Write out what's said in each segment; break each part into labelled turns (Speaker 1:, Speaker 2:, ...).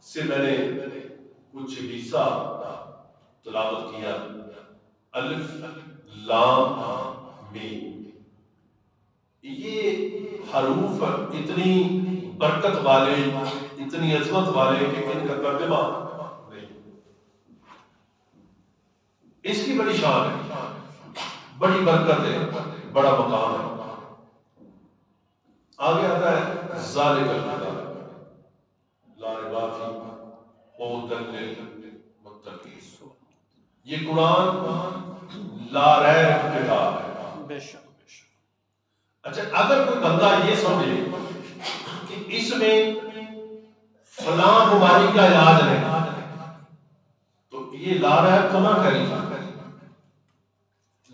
Speaker 1: سے میں نے کچھ حصہ تلاوت کیا. الف لام میم، یہ حروف اتنی برکت والے، اتنی عظمت والے کہ ان کا ترجمہ نہیں. اس کی بڑی شان ہے، بڑی برکت ہے، بڑا مقام ہے. آگے آتا ہے ذالک الکتاب لا ریب فیہ ھدی للمتقین. یہ قرآن لا ریب کتاب ہے.
Speaker 2: بے شک.
Speaker 1: اچھا، اگر کوئی بندہ یہ سمجھے کہ اس میں فلاں بیماری کا علاج نہیں، تو یہ لا ریب کہاں کری؟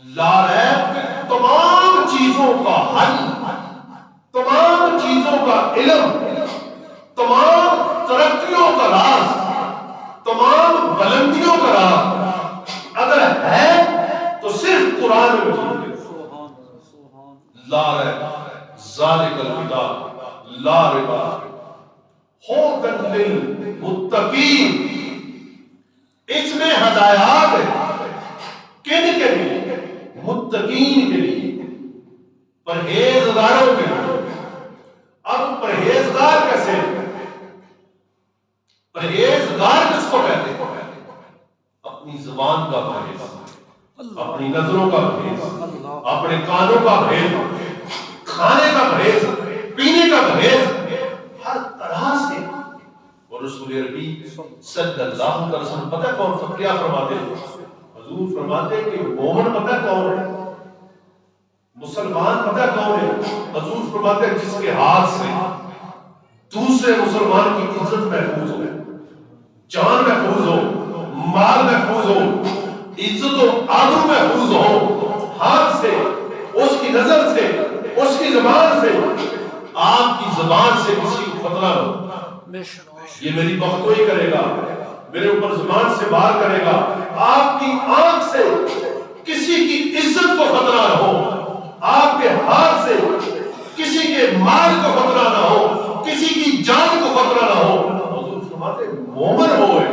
Speaker 1: لا ریب کے تمام چیزوں کا حل، تمام چیزوں کا علم، تمام ترقیوں کا راز، تمام بلندیوں کا راز اگر ہے تو صرف قرآن میں. لا ریب ذالک الکتاب لا ریب ھدی للمتقین. اس میں ہدایات ہے کن کے لیے؟ متقین کے لیے، پرہیزگاروں کے لیے. اب پرہیزگار کیسے؟ پرہیزگار کس کو کہتے ہیں؟ اپنی زبان کا پرہیز، اپنی نظروں کا پرہیز، اپنے کانوں کا پرہیز، کھانے کا پرہیز، پینے کا پرہیز، ہر طرح سے. اور رسول عربی صلی اللہ علیہ وسلم پتہ کون کیا فرماتے ہیں؟ حضور فرماتے ہیں کہ مومن پتہ کون ہے، مسلمان پتہ کون ہے؟ حضور فرماتے ہیں جس کے ہاتھ سے دوسرے مسلمان کی عزت محفوظ ہو، جان محفوظ ہو، مال محفوظ ہو، عزت و آبرو محفوظ ہو، ہاتھ سے، اس کی نظر سے، اس کی زبان سے. آپ کی زبان سے کسی کو خطرہ ہو، یہ میری بختوئی کرے گا، میرے اوپر زبان سے بار کرے گا. آپ کی آنکھ سے کسی کی عزت کو خطرہ نہ ہو، آپ کے ہاتھ سے کسی کے مال کو خطرہ نہ ہو، کسی کی جان کو خطرہ نہ ہو. حضور فرماتے ہیں مومن ہوئے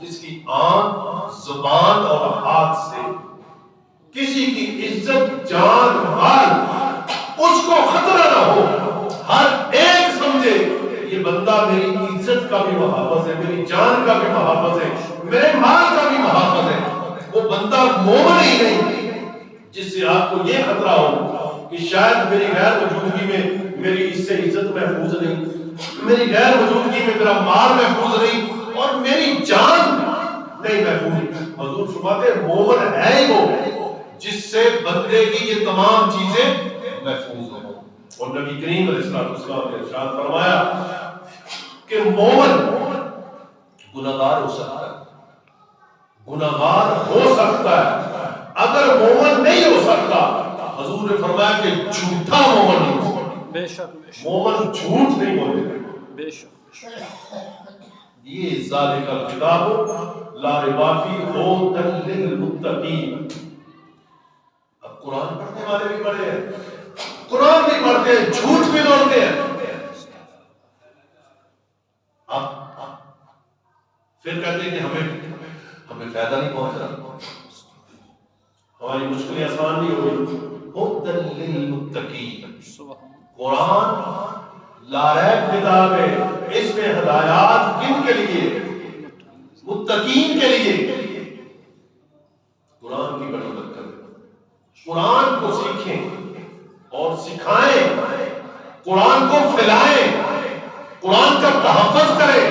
Speaker 1: جس کی آنکھ، زبان اور ہاتھ سے کسی کی عزت، جان، مال اس کو خطرہ نہ ہو. ہر ایک سمجھے یہ بندہ میری عزت کا بھی محافظ ہے، میری جان کا بھی محافظ ہے، میرے مال کا بھی محافظ ہے. وہ بندہ مومن ہی نہیں جس سے آپ کو یہ خطرہ ہو کہ شاید میری غیر موجودگی میں میری اس سے عزت محفوظ نہیں، میری غیر موجودگی میں میرا مال محفوظ نہیں، اور میری جان نہیں محفوظ. حضور فرماتے ہیں مومن ہے ہی وہ جس سے بندے کی یہ تمام چیزیں محفوظ ہوں. اور نبی کریم علیہ السلام نے ارشاد فرمایا کہ مومن گناہگار ہو سکتا ہے، گناہگار ہو سکتا ہے. اگر مومن نہیں ہو سکتا، حضور نے فرمایا کہ جھوٹا مومن نہیں ہو سکتا.
Speaker 2: بے شک
Speaker 1: مومن جھوٹ نہیں بولے.
Speaker 2: بے شک.
Speaker 1: یہ ذالک الکتاب لا ریب فیہ ھدی للمتقین. اب قرآن پڑھنے والے بھی پڑھے ہیں، قرآن بھی پڑھتے ہیں، جھوٹ بھی بولتے ہیں. اب پھر کہتے ہیں کہ ہمیں فائدہ نہیں پہنچ رہا، ہماری مشکلیں آسان نہیں ہو رہی. ھدی للمتقین. قرآن لا ریب کتاب ہے، اس میں ہدایات کن کے لیے؟ متقین کے لیے. قرآن کی بڑی برکت ہے. قرآن کو سیکھیں اور سکھائیں، قرآن کو پھیلائیں، قرآن کا تحفظ کریں،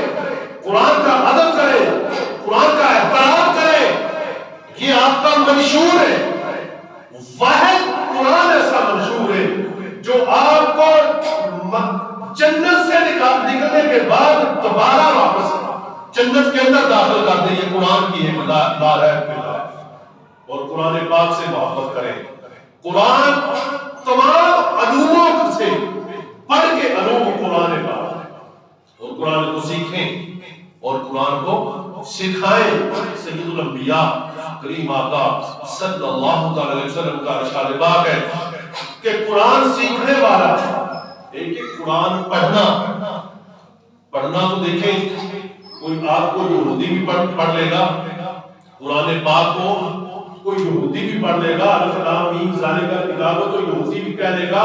Speaker 1: قرآن کا ادب کریں، قرآن کا احترام کریں. یہ آپ کا منشور ہے. واحد قرآن ایسا منشور ہے جو آپ کو جنت سے نکلنے کے بعد دوبارہ واپس جنت کے اندر داخل کر دیں. یہ قرآن کی ایک لا ریب کتاب. اور قرآن پاک سے محبت کریں. قرآن تمام علوموں سے پڑھ کے علوم قرآن پاک، اور قرآن کو سیکھیں اور قرآن کو سکھائیں. سید الانبیاء کریم آقا صلی اللہ علیہ وسلم کا ارشاد پاک ہے کہ قرآن سیکھنے والا ایک قرآن پڑھنا تو دیکھیں کوئی آپ کو یہودی بھی پڑھ لے گا قرآن پاک کو، کوئی یہودی بھی پڑھ لے گا، الف لام میم ذالک الکتاب تو یہودی بھی کہہ لے گا،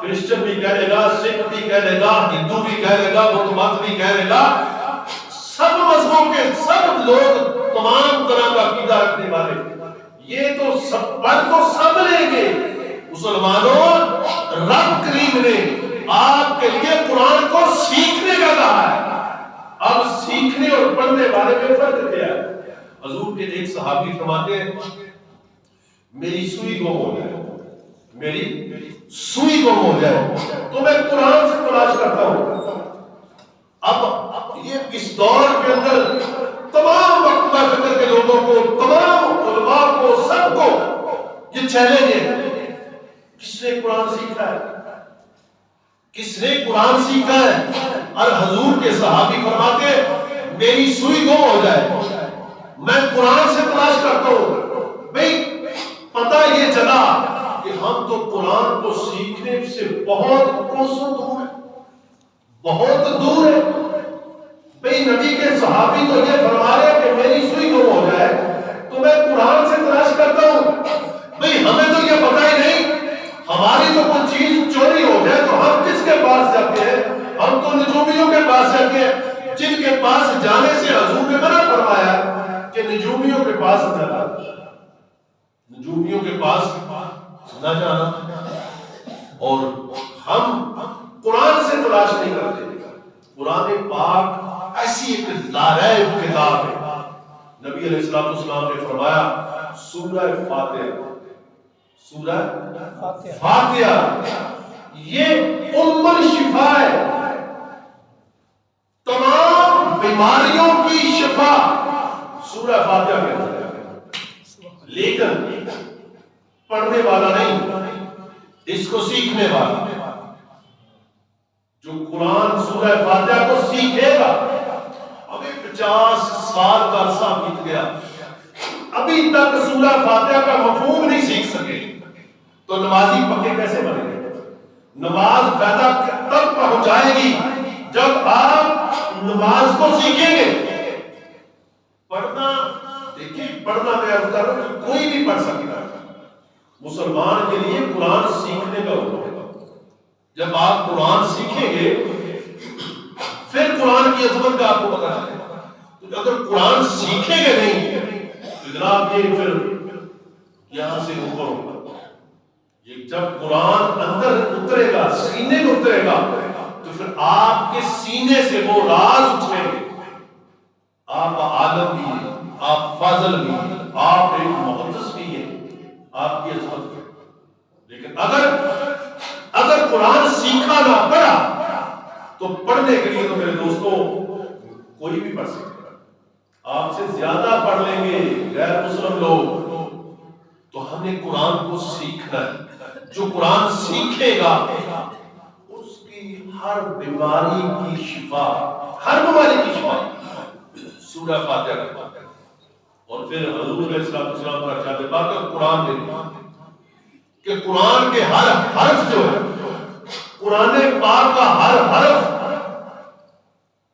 Speaker 1: کرسچن بھی کہہ لے گا، سکھ بھی کہہ لے گا، ہندو بھی کہہ لے گا، بدھ مت بھی کہہ لے گا، سب مذہبوں کے سب لوگ تمام طرح کا عقیدہ رکھنے والے یہ تو سب پڑھ تو سب لیں گے۔ مسلمانوں، رب کریم نے آپ کے لیے قرآن کو سیکھنے کا کہا ہے۔ اب سیکھنے اور پڑھنے والے میں فرق کیا ہے؟ حضور کے ایک صحابی فرماتے ہیں میری سوئی گم ہو جائے، میری سوئی گم ہو جائے تو میں قرآن سے تلاش کرتا ہوں۔ اب یہ اس دور کے اندر تمام مکتبہ فکر کے لوگوں کو، تمام علماء کو، سب کو یہ چیلنج ہے، کس نے قرآن سیکھا ہے؟ کس نے قرآن سیکھا ہے؟ اور حضور کے صحابی فرماتے میری سوئی گم ہو جائے میں قرآن سے تلاش کرتا ہوں۔ بھئی پتہ یہ چلا کہ ہم تو قرآن کو سیکھنے سے بہت کوسوں دور ہیں، بہت دور ہے۔ بھئی نبی کے صحابی تو یہ فرما رہے کہ میری سوئی گم ہو جائے تو میں قرآن سے تلاش کرتا ہوں۔ بھئی ہمیں تو یہ پتہ ہی نہیں، ہماری تو کوئی چیز چوری ہو جائے تو ہم کس کے پاس جاتے ہیں؟ ہم تو نجومیوں کے پاس جاتے ہیں، جن کے پاس جانے سے حضور نے منع فرمایا کہ نجومیوں کے پاس نہ جانا، نجومیوں کے پاس نہ جانا۔ اور ہم قرآن سے تلاش نہیں کرتے۔ قرآن پاک ایسی ایک لاریب کتاب ہے، نبی علیہ السلام نے فرمایا سورہ فاتحہ، سورہ فاتحہ یہ ام الشفا ہے، تمام بیماریوں کی شفا سورہ فاتحہ کے اندر ہے۔ لیکن پڑھنے والا نہیں، اس کو سیکھنے والا۔ جو قرآن سورہ فاتحہ کو سیکھے گا، ہمیں 50 سال کا عرصہ بیت گیا، ابھی تک سورہ فاتحہ کا مفہوم نہیں سیکھ سکے تو نمازی پکے کیسے بنے گے؟ نماز پیدا تب پہنچائے گی جب آپ نماز کو سیکھیں گے۔ پڑھنا، دیکھیں پڑھنا میں عرض کر رہا ہوں کوئی بھی پڑھ سکتا ہے، مسلمان کے لیے قرآن سیکھنے کا حکم ہے۔ جب آپ قرآن سیکھیں گے پھر قرآن کی عظمت کا آپ کو پتہ چلے گا۔ اگر قرآن سیکھیں گے نہیں تو جناب یہ پھر یہاں سے اوپر ہوگا۔ یہ جب قرآن اندر اترے گا، سینے میں اترے گا تو پھر آپ کے سینے سے وہ راز اٹھیں گے۔ آپ عالم بھی ہیں، آپ فاضل بھی ہیں، آپ ایک محدث بھی ہیں، آپ کی عظمت ہے۔ لیکن اگر قرآن سیکھا نہ پڑھا تو پڑھنے کے لیے تو میرے دوستوں کوئی بھی پڑھ سکتا ہے، آپ سے زیادہ پڑھ لیں گے غیر مسلم لوگ۔ تو ہمیں قرآن کو سیکھنا ہے، جو قرآن سیکھے گا اس کی ہر بیماری کی شفا، ہر بیماری کی شفا سورہ فاتحہ کا۔ اور پھر حضور علیہ السلام کا ارشاد پاک ہے قرآن میں کہ قرآن کے ہر حرف جو ہے، قرآن پاک کا ہر حرف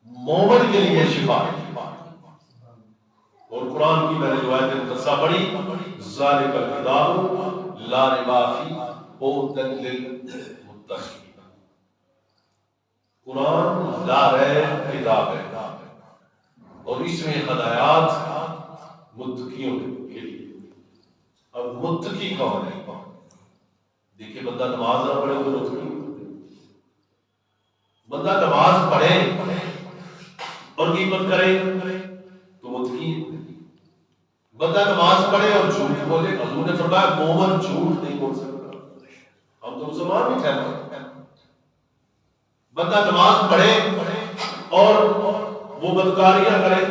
Speaker 1: مومن کے لیے شفا ہے۔ اور قرآن کی میں نے روایت مقدسہ پڑھی ذالک الکتاب لا ریب فیہ ھدی للمتقین، قرآن لا ریب کتاب ہے اور اس میں ہدایات متقیوں کے لیے۔ اب متقی کون ہے؟ دیکھیں بندہ نماز نہ پڑھے تو متقی، بندہ نماز پڑھے اور غیبت کرے تو متقی ہے، بندہ نماز پڑھے اور جھوٹ بولے، حضور نے فرمایا مومن جھوٹ نہیں بول سکتا۔ ہم تو مسلمان بھی ٹھہرتے ہیں، بندہ نماز پڑھے اور وہ بدکاریاں کرے،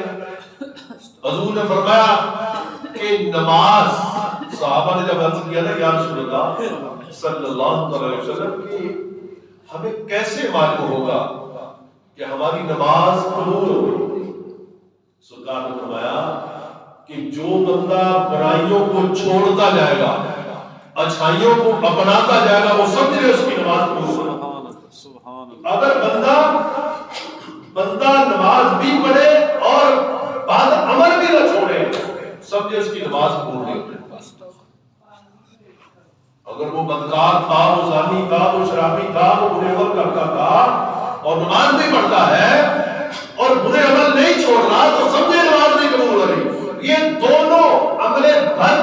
Speaker 1: حضور نے فرمایا کہ نماز، صحابہ نے جب عرض کیا نا یا رسول اللہ صلی اللہ علیہ وسلم کہ ہمیں کیسے معلوم ہوگا کہ ہماری نماز قبول ہو گئی؟ سرکار نے فرمایا کہ جو بندہ برائیوں کو چھوڑتا جائے گا، اچھائیوں کو اپناتا جائے گا، وہ سمجھ لے اس کی نماز قبول ہو۔ اگر بندہ نماز بھی پڑھے سمجھے اس کی نماز قبول نہیں ہوتی۔ اگر وہ بدکار تھا، وہ زانی تھا، وہ شرابی تھا، وہ برے عمل کرتا تھا اور نماز نہیں پڑھتا ہے اور برے عمل نہیں چھوڑ رہا، تو سمجھے نماز نہیں قبول ہو رہی۔ یہ دونوں عمل بد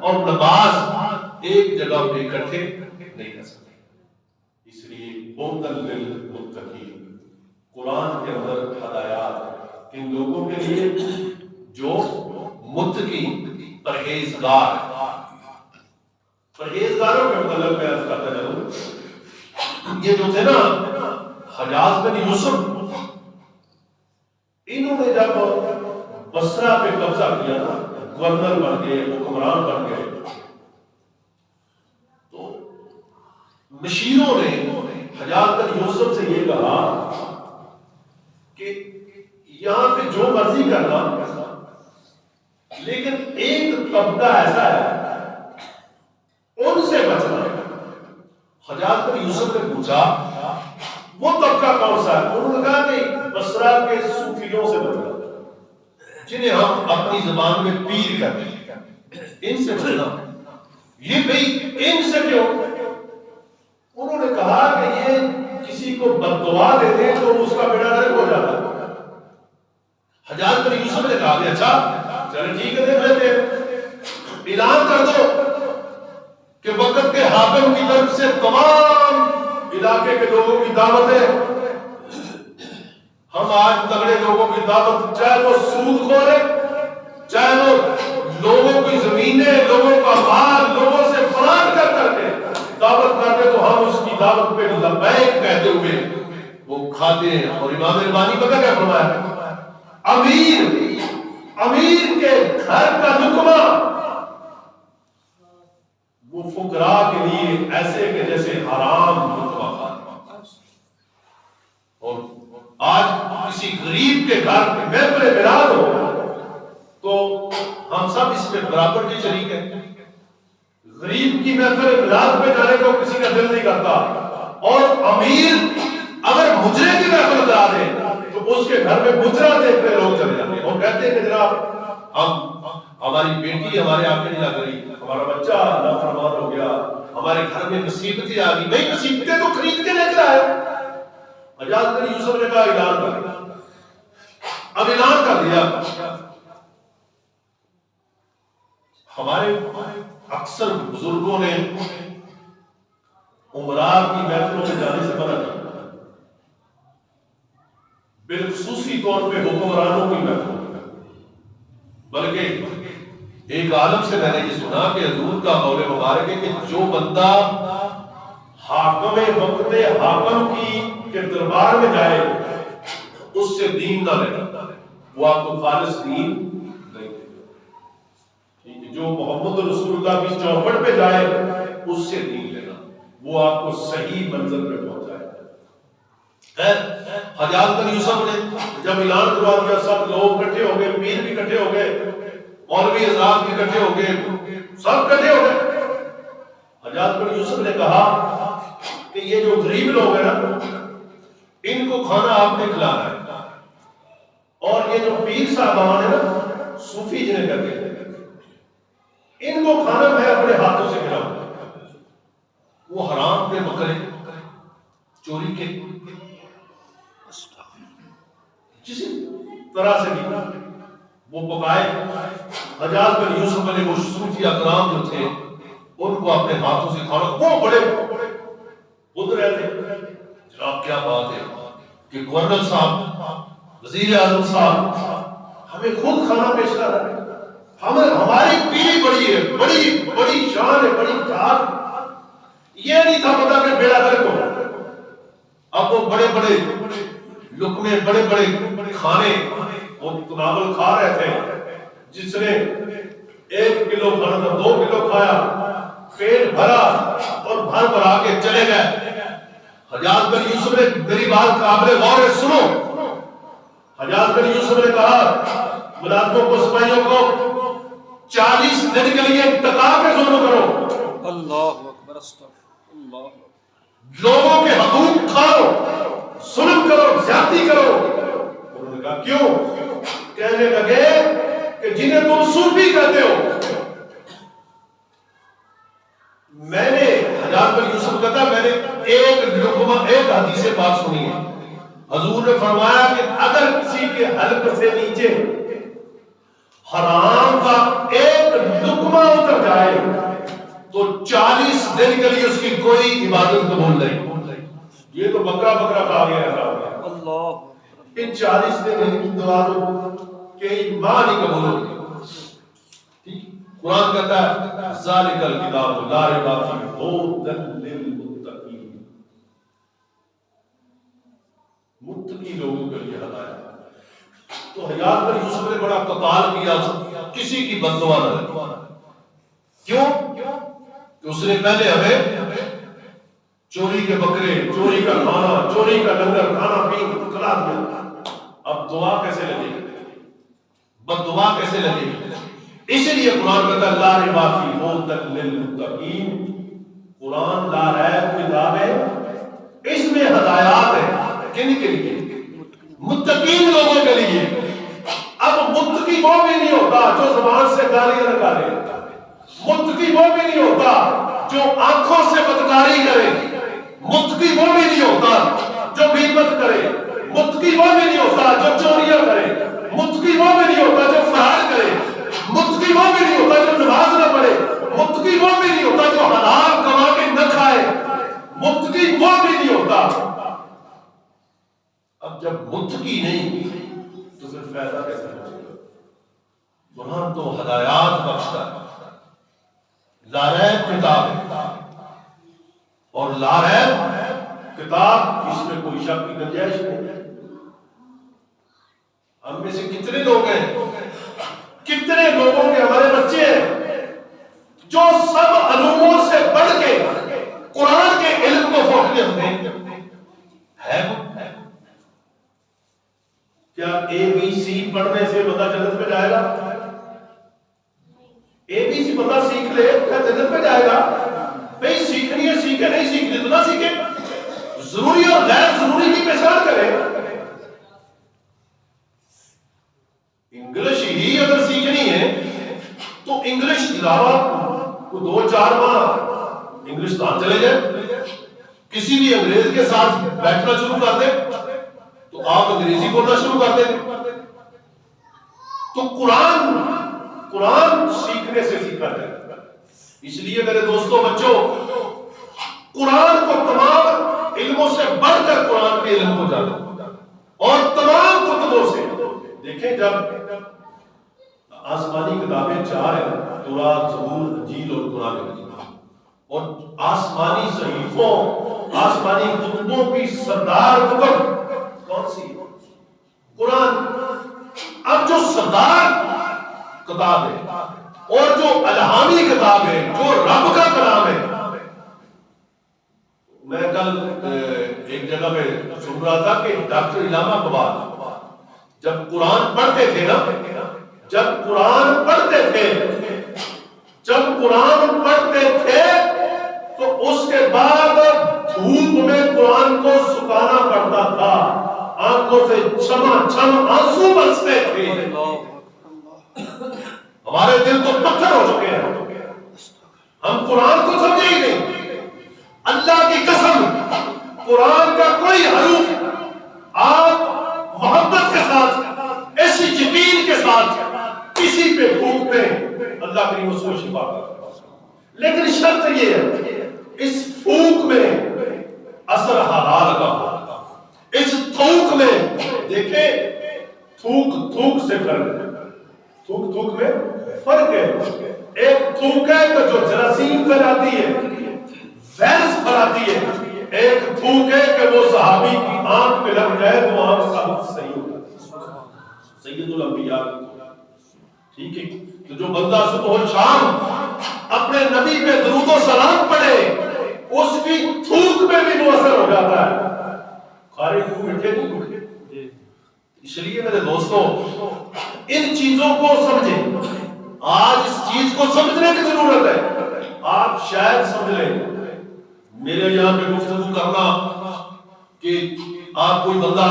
Speaker 1: اور نماز ایک جگہ پہ اکٹھے نہیں کر سکتے۔ اس لیے ہدی للمتقین، قرآن کے اندر ہدایات ان لوگوں کے لیے جو متقی پرہیزگار ہیں۔ پرہیزگاروں کے متعلق میں عرض کرتا چلوں، یہ جو تھے نا حجاج بن یوسف، انہوں نے جب بصرہ پہ قبضہ کیا نا، گورنر بن گئے، حکمران بن گئے، تو مشیروں نے حجاج بن یوسف سے یہ کہا کہ یہاں پہ جو مرضی کرنا، لیکن ایک طبقہ ایسا ہے ان سے بچنا۔ حجاج بن یوسف نے پوچھا وہ طبقہ کون سا ہے؟ انہوں نے کہا کہ بصرہ کے صوفیوں سے بچنا، جنہیں ہم اپنی زبان میں پیر کہتے ہیں، ان سے بچنا۔ یہ بھئی ان سے کیوں؟ انہوں نے کہا کہ یہ کسی کو بد دعا دے دیں تو اس کا بیڑا غرق ہو جاتا ہے۔ حجاج بن یوسف نے کہا کہ اچھا چلے ٹھیک ہے، دے اعلان کر دو کہ وقت کے حاکم کی طرف سے تمام علاقے کے لوگوں کی دعوت ہے، ہم آج تگڑے لوگوں کی دعوت، چاہے وہ سود خور ہے، چاہے وہ لوگوں کی زمینیں، لوگوں کا مال لوگوں سے فراغ کر کر کے دعوت کرتے، تو ہم اس کی دعوت پہ لبیک کہتے ہوئے وہ کھاتے ہیں۔ اور امام ربانی پتہ کیا فرمایا؟ امیر کے گھر کا لقمہ وہ فقراء کے لیے ایسے کہ جیسے حرام لقمہ کھانا۔ اور آج کسی غریب کے گھر میں محفل میلاد ہو تو ہم سب اس میں برابر کے شریک ہیں۔ غریب کی محفل میلاد پہ جانے کو کسی کا دل نہیں کرتا، اور امیر اگر مجرے کی محفل کرا دے تو اس کے گھر میں مجرا دیکھتے لوگ چلے جاتے ہیں اور کہتے ہیں کہ جناب ہماری بیٹی ہمارے آنکھیں نہیں لگ رہی، ہمارا بچہ نافرمان ہو گیا، ہمارے گھر میں مصیبتیں آ گئی۔ نہیں، مصیبتیں تو خرید کے لے کر آئے۔ حجاج بن یوسف نے کہا اعلان کر دیا۔ اب اعلان کر دیا، ہمارے اکثر بزرگوں نے عمراء کی محفلوں میں جانے سے منع کیا، بالخصوصی طور پہ حکمرانوں کی محفلوں میں۔ بلکہ ایک عالم سے میں نے یہ سنا کہ حضور کا قول مبارک ہے کہ جو بندہ حاکم وقت حاکم کے دربار میں جائے اس سے دین نہ لینا، وہ آپ کو خالص دین نہیں دے۔ جو محمد رسول اللہ کی چوکھٹ پہ جائے اس سے دین لینا، وہ آپ کو صحیح منزل پہ پہنچائے۔ حجاج بن یوسف نے جب اعلان کروا دیا، سب لوگ اکٹھے ہو گئے، پیر بھی اکٹھے ہو گئے، مولوی حضرات بھی اکٹھے ہو گئے، سب اکٹھے ہو گئے۔ حجاج بن یوسف نے کہا کہ یہ جو غریب لوگ ہیں نا، ان کو کھانا آپ نے کھلانا ہے، اور یہ جو پیر صاحبان ہیں نا، صوفی جنہیں کہتے ہیں، ان کو کھانا میں اپنے ہاتھوں سے کھلاؤں گا۔ وہ حرام کے بکرے، چوری کے، جس طرح سے بھی وہ پکائے۔ حجاج بن یوسف علیہ وہ صوفی اکرام جو تھے ان کو اپنے ہاتھوں سے کھانا، وہ بڑے خود رہے تھے۔ جناب کیا بات ہے کہ گورنر صاحب، وزیر اعظم صاحب ہمیں خود کھانا پیش کر رہے ہیں، ہماری پیری بڑی ہے، بڑی شان ہے، بڑی ذات۔ یہ نہیں تھا پتا کہ بیڑا غرق ہو۔ اب وہ بڑے بڑے لقمے، بڑے بڑے کھانے وہ تناول کھا رہے تھے، جس نے 1 کلو کھانا تھا 2 کلو کھایا، پیٹ بھرا اور بھر بھرا کے چلے گئے۔ حجاج بن یوسف نے میری بات قابل غور ہے، سنو۔ حجاج بن یوسف نے کہا ملازموں کو، سپاہیوں کو 40 دن کے لیے ٹکا کے ظلم کرو،
Speaker 2: اللہ اکبر، استغفر اللہ،
Speaker 1: لوگوں کے حقوق کھاؤ، ظلم کرو، زیادتی کرو۔ انہوں نے کہا کیوں؟ کہنے لگے کہ کہ جنہیں تم صوفی کہتے ہو. میں نے حجاج بن یوسف کہتا میں نے ایک حدیث پاک سنی ہے. حضور نے فرمایا کہ اگر کسی کے حلق سے نیچے حرام کا ایک لقمہ اتر جائے تو 40 دن کے لیے اس کی کوئی عبادت قبول نہیں. یہ تو بکرا کھا گیا ہے اللہ. ان 40 دن کی دعا کہ ماں نہیں قبول ہوگی. قرآن کہتا ہے ذالک الکتاب لا ریب فیہ ھدی للمتقین. متقی لوگوں کے لیے ہدایت. تو حجاج بن یوسف نے بڑا قتال کیا, کسی کی بد دعا نہ لگی. کیوں کہ اس نے پہلے ہمیں چوری کے بکرے, چوری کا کھانا, چوری کا لنگر کھانا پین کھلا دیا. اب دعا کیسے لگے گی, بد دعا کیسے لگے گی؟ اس لیے قرآن کہتا ہے لا ریب فیہ ھدی للمتقین. قرآن لا ریب کتاب ہے, اس میں ہدایات ہے. کن کے لیے؟ متقین لوگوں کے لیے. اب متقی وہ بھی نہیں ہوتا جو زبان سے گالیاں نکالے. متقی وہ بھی نہیں ہوتا جو آنکھوں سے بدکاری کرے. متقی وہ بھی نہیں ہوتا جو غیبت کرے. متقی وہ بھی نہیں ہوتا جو چوریاں کرے. متقی وہ بھی نہیں ہوتا جو فرار کرے. متقی وہ بھی نہیں ہوتا جو نماز نہ پڑھے. متقی وہ بھی نہیں ہوتا جو حلال کما کے نہ کھائے. متقی وہ بھی نہیں ہوتا. اب جب متقی نہیں تو پھر فائدہ کیسے ہوگا؟ قرآن تو ہدایات بخشتا ہے. لا ریب کتاب ہے اور لا ریب کتاب, اس میں کوئی شک کی گنجائش نہیں. ہم میں سے کتنے لوگ ہیں, کتنے لوگوں کے ہمارے بچے ہیں جو سب علوموں سے بڑھ کے قرآن کے علم کو فوقیت دیں. ہے کیا اے بی سی پڑھنے سے بندہ جنت پہ جائے گا؟ اے بی سی بندہ سیکھ لے کیا جنت پہ جائے گا؟ بھئی سیکھنی ہے سیکھے, نہیں سیکھنی تو نہ سیکھے. ضروری اور غیر ضروری کی پہچان کرے. انگلش ہی اگر سیکھنی ہے تو انگلش علاوہ 2-4 ماہ انگلستان چلے جائے. کسی بھی انگریز کے ساتھ بیٹھنا شروع کر دے تو آپ انگریزی بولنا شروع کر دیں. تو قرآن سیکھنے سے سیکھا جائے. اس لیے میرے دوستوں بچوں, قرآن کو تمام علموں سے بڑھ کر قرآن کے علم کو جانو اور تمام کتبوں سے. دیکھیں جب آسمانی کتابیں 4 ہیں, تورات, زبور, انجیل اور قرآن مجید, اور آسمانی صحیفوں, آسمانی کتبوں کی سردار کتب کون سی؟ قرآن. اب جو سردار کتاب ہے اور جو الہامی کتاب ہے, جو رب کا کلام ہے. میں کل ایک جگہ پہ سن رہا تھا کہ ڈاکٹر علامہ اقبال جب قرآن پڑھتے تھے نا, جب قرآن پڑھتے تھے تو اس کے بعد دھوپ میں قرآن کو سکھانا پڑتا تھا. آنکھوں سے چھم آنسو برستے تھے. ہمارے دل تو پتھر ہو چکے ہیں, ہم قرآن کو سمجھے ہی نہیں. اللہ کی قسم قرآن کا کوئی حروف آپ محبت کے ساتھ, ایسی یقین کے ساتھ کسی پہ پھونکتے ہیں, اللہ کریم اس کو شفا کرتا. لیکن شرط یہ ہے اس پھونک میں اثر حلال کا ہو. اس تھوک میں دیکھیں, تھوک سے فرق ہے. تھوک میں فرق ہے. ایک تھوک ہے کہ جو جراثیم پھیلاتی ہے, وائرس پھیلاتی ہے. ایک تھوک ہے کہ وہ صحابی کی آنکھ پہ لگ جائے تو آنکھ ثابت صحیح ہو جاتی ہے. سید الانبیاء. ٹھیک ہے, تو جو بندہ صبح و شام اپنے نبی پہ درود و سلام پڑھے اس کی تھوک میں بھی وہ اثر ہو جاتا ہے. کھارے منہ میٹھے نہیں. اس لیے میرے دوستوں ان چیزوں کو سمجھیں. آج اس چیز کو سمجھنے کی ضرورت ہے. آپ شاید سمجھ لیں میرے یہاں پہ گفتگو کرنا کہ آپ کوئی بندہ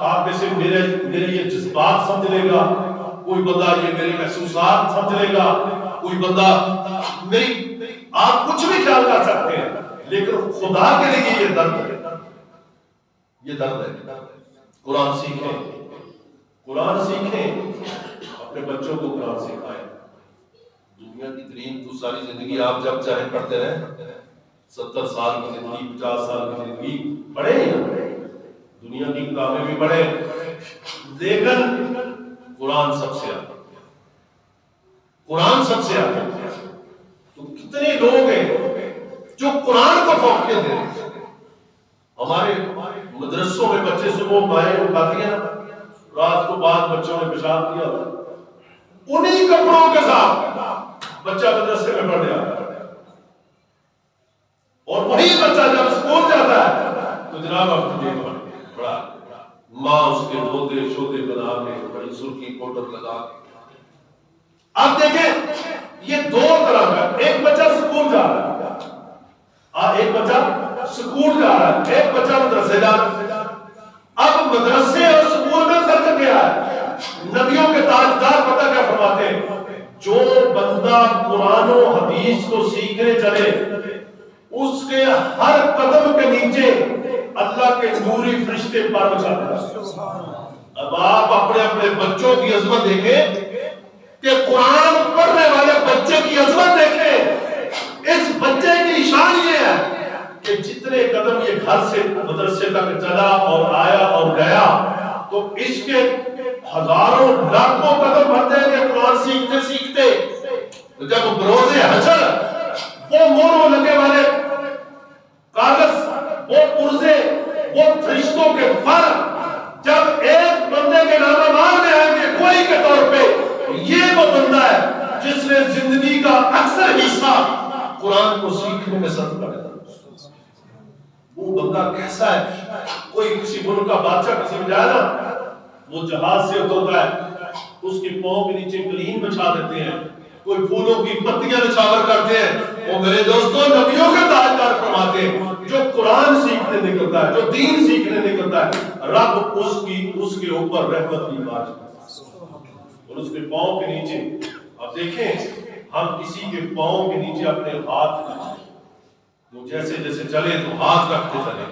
Speaker 1: آپ میں سے میرے یہ جذبات سمجھ لے گا, کوئی بندہ یہ میرے محسوسات سمجھ لے گا، کوئی بندہ میری، آپ کچھ بھی خیال کر سکتے ہیں، لیکن خدا کے لیے یہ درد ہے، یہ درد ہے۔ قرآن سیکھیں، قرآن سیکھیں، اپنے بچوں کو قرآن سکھائیں۔ دنیا کی ترین تو ساری زندگی آپ جب چاہے پڑھتے رہیں، 70 سال کی زندگی، 50 سال کی زندگی پڑھے ہی نہ، دنیا کی کتابیں بھی پڑھے، لیکن قرآن سب سے آگے، قرآن سب سے آگے۔ تو کتنے لوگ ہیں جو قرآن کو فوقیت دے رہے ہیں۔ ہمارے مدرسوں میں بچے صبح مائیں اٹھاتی ہیں، رات کو بعد بچوں نے پیشاب کیا، انہی کپڑوں کے ساتھ بچہ مدرسے میں پڑھ جاتا ہے، اور وہی بچہ جب اسکول جاتا ہے تو جناب اب تجھے بڑا ماں اس کے روتے شوتے بنا کے بڑی سرخی پاؤڈر لگا کے۔ اب دیکھیں یہ دو طرح کا، ایک بچہ اسکول جا رہا ہے، ایک بچہ اسکول جا رہا ہے، ایک بچہ مدرسے جا رہا ہے۔ اب مدرسے اور اسکول میں فرق کیا ہے؟ نبیوں کے تاجدار پتہ کیا فرماتے ہیں؟ جو بندہ قرآن و حدیث کو سیکھنے چلے، اس کے ہر قدم کے نیچے اللہ کے نوری فرشتے پر بچھاتے ہیں۔ اب آپ اپنے اپنے بچوں کی عظمت دیکھیں کہ قرآن پڑھنے والے بچے کی عظمت دیکھیں۔ اس بچے کی شان یہ ہے کہ جتنے قدم یہ گھر سے مدرسے تک چلا اور آیا اور گیا، تو اس کے ہزاروں لاکھوں قدم بڑھ جائیں گے قرآن سیکھتے سیکھتے۔ تو جب بروز حشر وہ موروں لگے والے کاغذ، وہ پرزے، وہ فرشتوں کے پر جب ایک بندے کے نام اعمال میں آئیں گے کوئی کے طور پہ، یہ وہ بندہ ہے جس نے زندگی کا اکثر حصہ قرآن کو سیکھنے میں صرف کر دیا۔ وہ بندہ کیسا ہے؟ کوئی کسی ملک کا بادشاہ کسی میں جائے نا، وہ جہاز سے اترتا ہے، اس کے پاؤں کے نیچے قلین بچھا دیتے ہیں، کوئی پھولوں کی پتیاں نچھاور کرتے ہیں۔ وہ میرے دوستوں نبیوں کے تاجدار فرماتے ہیں جو قرآن سیکھنے نکلتا ہے، جو دین سیکھنے نکلتا ہے، رب اس کے اوپر رحمت کی بارش کرتا ہے، اور اس کے پاؤں کے نیچے۔ اب دیکھیں ہم کسی کے پاؤں کے نیچے اپنے ہاتھ رکھیں، وہ جیسے جیسے چلے تو ہاتھ رکھتے چلے،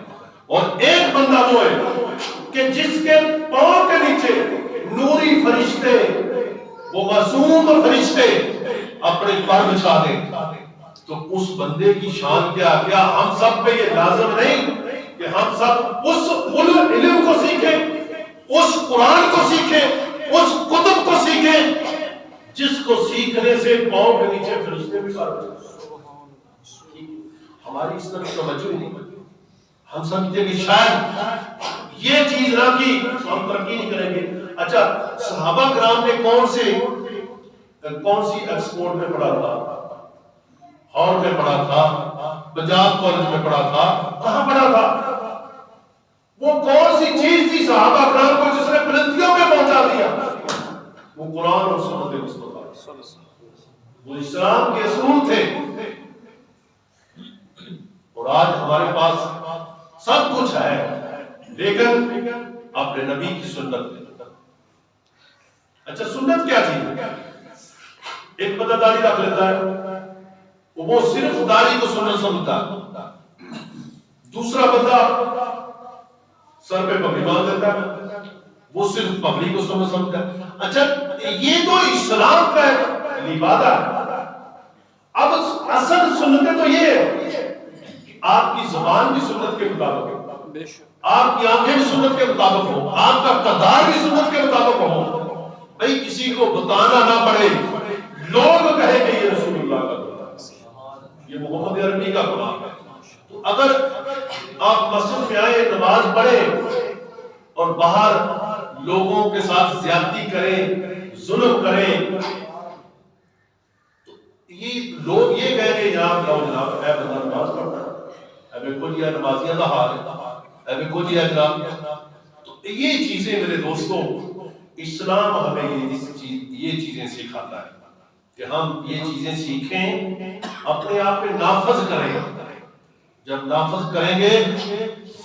Speaker 1: اور ایک بندہ وہ ہے کہ جس کے پاؤں کے نیچے نوری فرشتے، وہ معصوم فرشتے اپنے پر بچھا دیں، تو اس بندے کی شان کیا؟ کیا ہم سب پہ یہ لازم نہیں کہ ہم سب اس علم کو سیکھیں، اس قرآن کو سیکھیں، اس کتب کو سیکھیں جس کو سیکھنے سے پاؤں کے نیچے فرشتے بھی پر بچھا؟ ہماری اس طرف توجہ ہی نہیں، ہم سمجھتے کہ شاید یہ چیز نہ کی تو ہم ترقی نہیں کریں گے۔ اچھا صحابہ کرام نے کون سی ایکسپورٹ میں پڑھا تھا؟ ہار میں پڑھا تھا، پنجاب کالج میں پڑھا تھا، کہاں پڑھا تھا؟ وہ کون سی چیز تھی صحابہ کرام کو جس نے بلندیوں میں پہنچا دیا؟ وہ قرآن اور سنت مصطفیٰ، وہ اسلام کے اصول تھے۔ اور آج ہمارے پاس سب کچھ ہے، لیکن اپنے نبی کی سنت نہیں۔ اچھا سنت کیا چیز ہے؟ ایک بندہ داڑھی رکھ لیتا ہے، وہ صرف داڑھی کو سنت سمجھتا ہے، دوسرا بندہ سر پہ پگڑی باندھ دیتا ہے، وہ صرف پگڑی کو سنت سمجھتا ہے۔ اچھا یہ تو اسلام کا لبادہ ہے۔ اب اصل سنتیں تو یہ ہے کہ آپ کی زبان بھی سنت کے مطابق ہو، آپ کی آنکھیں بھی سنت کے مطابق ہو، آپ کا کردار بھی سنت کے مطابق ہو، بھئی کسی کو بتانا نہ پڑے، لوگ کہیں کہ یہ رسول اللہ کا قرآن ہے، یہ محمد عربی کا قرآن ہے۔ تو اگر آپ مسجد میں آئے، نماز پڑھیں اور باہر لوگوں کے ساتھ زیادتی کریں، ظلم کریں، تو یہ لوگ یہ کہیں کہ جناب لاؤ جناب اے بندہ نماز پڑھنا ہے، اے بالکل یہ نمازیاں کا حال ہے، اے بالکل یہ جناب۔ تو یہ چیزیں میرے دوستوں اسلام ہمیں یہ چیزیں سکھاتا ہے کہ ہم یہ چیزیں سیکھیں، اپنے آپ میں نافذ کریں، جب نافذ کریں گے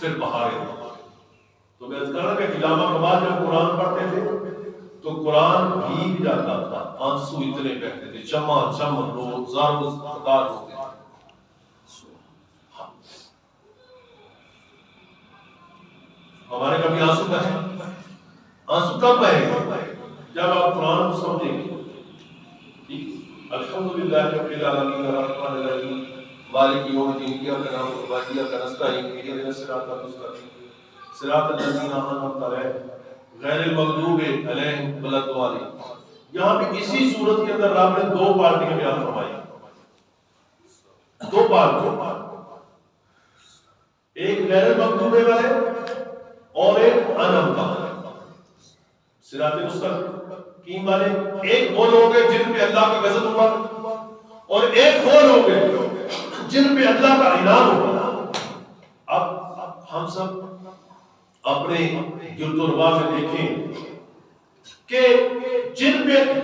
Speaker 1: پھر بہاریں۔ تو میں کہا کہ علامہ کمال جب قرآن پڑھتے تھے تو قرآن بھیگ جاتا تھا، آنسو اتنے بہتے تھے، چما چم روزانوں قطار ہوتے تھے۔ ہمارے کبھی آنسو بہے؟ آنسو کب بہے گا؟ جب آپ قرآن کو سمجھیں گے۔ الحمدللہ رب العالمین الرحمن الرحیم مالک یوم الدین ایاک نعبد و ایاک نستعین اهدنا الصراط المستقیم صراط الذین انعمت علیہم غیر المغضوب علیہم ولا الضالین۔ یہاں پہ اسی صورت کے اندر رب نے دو پارٹیاں بیان فرمائی، دو پارٹیاں، ایک غیر المغضوب والے اور ایک انعمت والے۔ صراط مستقیم والے ایک وہ لوگ ہیں جن پہ اللہ کا غضب ہوا، اور ایک وہ لوگ ہیں جن پہ اللہ کا انعام ہوا۔ اب ہم سب اپنے گرد و نواح میں دیکھیں کہ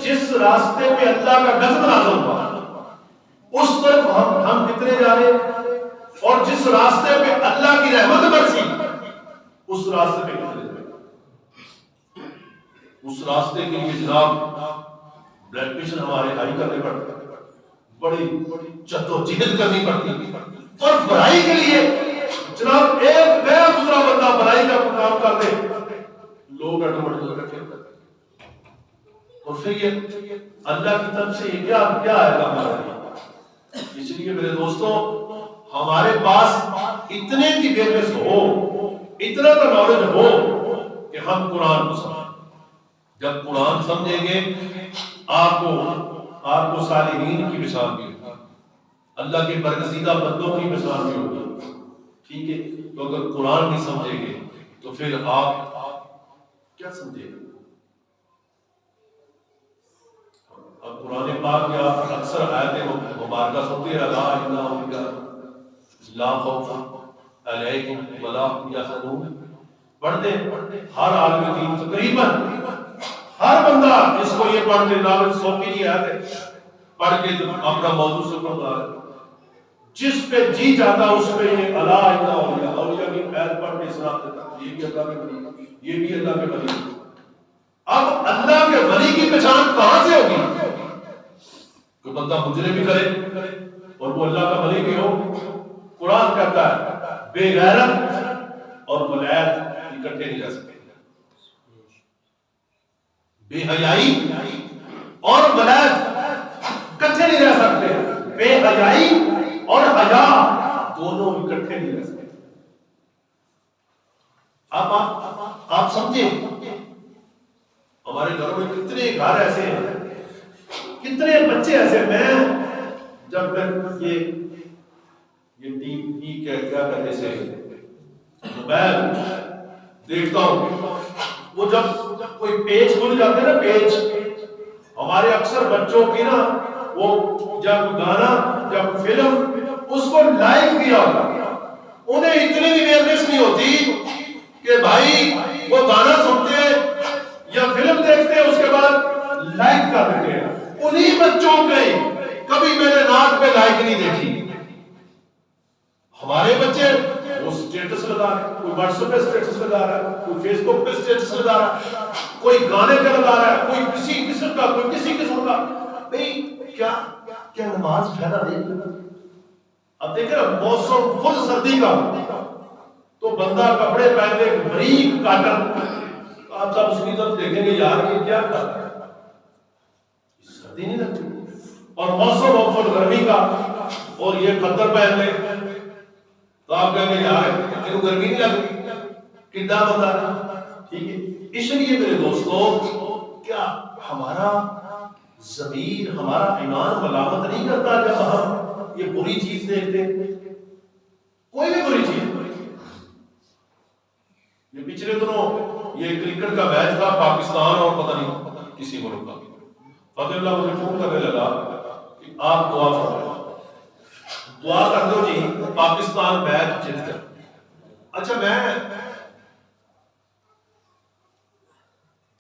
Speaker 1: جس راستے پہ اللہ کا غضب نازل ہوا اس طرف ہم کتنے جا رہے ہیں، اور جس راستے پہ اللہ کی رحمت برسی اس راستے پہ کتنے جا رہے ہیں۔ اس راستے کے لیے جناب بلڈ پریشر ہمارے ہائی کرنے پڑتے، بڑی جدوجہد کرنی پڑتی، اور برائی کے لیے جناب ایک نیا دوسرا بندہ برائی کا کام کر دے، لوگ ایٹومیٹکلی رکھے، اور پھر یہ اللہ کی طرف سے یہ کیا آئے گا ہمارے لیے۔ اس لیے میرے دوستوں ہمارے پاس اتنے کی بیرنس ہو، اتنا کا نالج ہو کہ ہم قرآن کو سمجھیں۔ جب قرآن سمجھیں گے آپ کو صالحین کی مثال بھی ہوگی، اللہ کے برگزیدہ بندوں کی مثال بھی ہوگی، ٹھیک ہے؟ تو اگر قرآن نہیں سمجھیں گے تو پھر آپ کیا سمجھیں گے؟ اب قرآن پاک میں آپ اکثر آیتیں مبارکہ سنتے ہیں، لا الہ الا اللہ لا خوف علیکم ولا هم یحزنون، پڑھتے ہر عالم دین تقریباً ہر بندہ جس کو یہ پڑھ کے ناول سونپی نہیں آتے پڑھ کے اپنا موضوع سے بتا ہے، جس پہ جی جاتا اس پہ یہ اللہ الہ الا اللہ اولیاء کی خیر پڑھ کے سنا دیتا، یہ بھی اللہ کے ولی، یہ بھی اللہ کے ولی۔ اب اللہ کے ولی کی پہچان کہاں سے ہوگی؟ کوئی بندہ مجرم بھی کرے اور وہ اللہ کا ولی بھی ہو؟ قرآن کہتا ہے بے غیرت اور ولایت اکٹھے نہیں رہ سکتے، بے حیائی اور ولایت اکٹھے نہیں رہ سکتے، بے حیائی اور حیا دونوں اکٹھے نہیں رہ سکتے۔ آپ سمجھیں ہمارے گھروں میں کتنے گھر ایسے ہیں، کتنے بچے ایسے، میں جب میں یہ ٹی وی کیا کہتے سے موبائل دیکھتا ہوں، وہ جب کوئی پیج کھل جاتے ہیں نا، پیج ہمارے اکثر بچوں کی نا، وہ جب گانا جب فلم اس کو لائک کیا ہوتا، انہیں اتنی بھی اویئرنیس نہیں ہوتی کہ بھائی وہ گانا سنتے ہیں یا فلم دیکھتے ہیں اس کے بعد لائک کر دیتے ہیں۔ انہی بچوں کے کبھی میں نے نعت پہ لائک نہیں دیکھی۔ ہمارے بچے وہ سٹیٹس لگا رہے ہیں، کوئی واٹس ایپ پہ سٹیٹس لگا رہا ہے، کوئی فیس بک پہ سٹیٹس لگا رہا ہے، کوئی گانے پہ لگا رہا ہے، کوئی کسی قسم کا، کوئی کسی قسم کا۔ بھئی کیا نماز پھیلا نہیں؟ اب دیکھیں موسم فل سردی کا تو بندہ کپڑے پہن لے بریک کاٹن، آپ سب اس کی طرف دیکھیں گے یار یہ کیا کر رہا ہے، سردی نہیں لگتی، اور موسم فل گرمی کا اور یہ خطر پہن لے تو آپ کہیں گے یار انہوں گرمی نہیں لگتی، کڈا بندہ ہے، ٹھیک ہے؟ اس لیے میرے دوستو کیا ہمارا ضمیر، ہمارا ایمان ملامت نہیں کرتا جب ہم یہ بری چیز دیکھتے، کوئی بھی بری چیز؟ یہ پچھلے دنوں یہ کرکٹ کا میچ تھا پاکستان اور پتہ نہیں کسی ملک کا، فتح اللہ مجھے فون کرنے لگا کہ آپ دعا فرمائیں، دعا کر دو جی پاکستان میچ جیت گیا۔ اچھا میں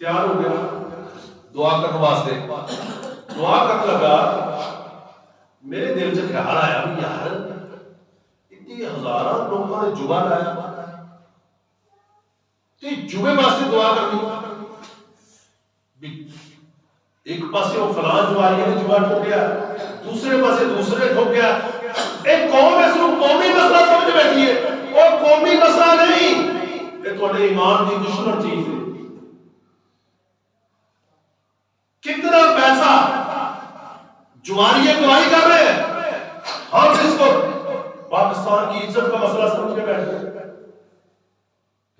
Speaker 1: تیار ہو گیا دعا کرنے واسطے، دعا کرنے لگا، میرے دل سے خیال آیا یار اتنی ہزاروں لوگوں نے جوا لایا کہ جوے واسطے دعا کرنی، ایک پاسے وہ فلاں جواری نے جوا ٹھوک گیا، دوسرے پاسے دوسرے ٹھوک گیا. ایک قوم اس کو قومی مسئلہ سمجھ بیٹھی ہے اور قومی مسئلہ نہیں، یہ تھوڑے ایمان کی دشمن چیز ہے. کتنا پیسہ جواری گواہی کر رہے ہیں، ہم اس کو پاکستان کی عزت کا مسئلہ سمجھ کے بیٹھے ہیں.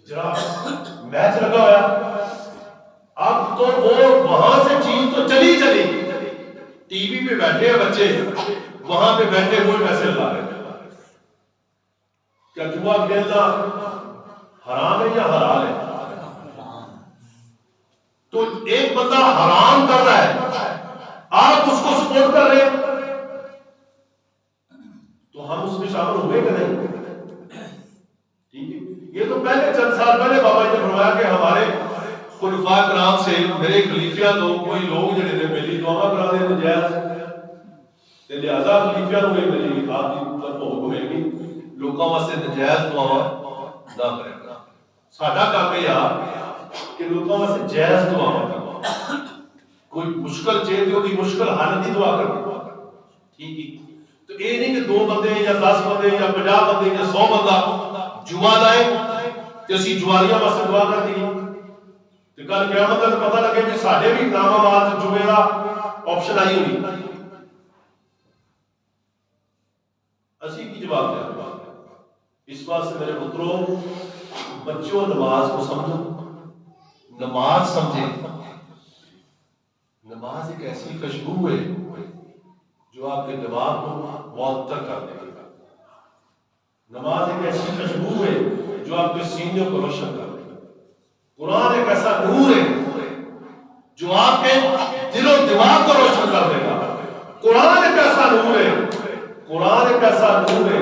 Speaker 1: جناب میچ لگا ہوا، اب تو وہ وہاں سے چیز تو چلی ٹی وی پہ بیٹھے ہیں بچے، وہاں پہ بیٹھے کوئی میسج لا رہے ہیں. کیا جوا کھیلنا حرام ہے یا حلال ہے؟ تو ایک بندہ حرام کر رہا ہے، آپ اس کو سپورٹ کر رہے ہیں، تو ہم اس میں شامل ہوئے کہ نہیں؟ ٹھیک ہے. یہ تو پہلے چند سال پہلے بابا جی نے فرمایا کہ ہمارے خلفاء کرام سے میرے خلیفیاں تو کوئی لوگ جڑے نے میری دعا کرا دے نجائز تے لہذا خلیفیاں نوں میری آپ دی طرف حکم ہے کہ لوکاں واسطے نجائز دعا نہ کرے. ساڈا کام ہے کہ لوکاں واسطے جائز دعا کرو. کوئی مشکل چیز دی مشکل حل دی دعا کرو. ٹھیک ہے. تو یہ نہیں کہ 2 بندے یا 10 بندے یا 50 بندے یا 100 بندہ جوا لائے تے اسی جواریاں واسطے دعا کر دی تے کل قیامت تک پتہ لگے کہ ساڈے بھی نام آواز جمعے دا آپشن آئی ہوئی. اسی کی جواب دے. اس بات سے میرے پتروں، بچوں نماز کو سمجھو، نماز سمجھے. نماز ایک ایسی خوشبو ہے جو آپ کے دماغ کو معطر کر دے گا. نماز ایک ایسی خوشبو ہے جو آپ کے سینے کو روشن کر دے گا. قرآن ایک ایسا نور ہے جو آپ کے دل و دماغ کو روشن کر دے گا. قرآن ایک ایسا نور ہے، قرآن ایک ایسا نور ہے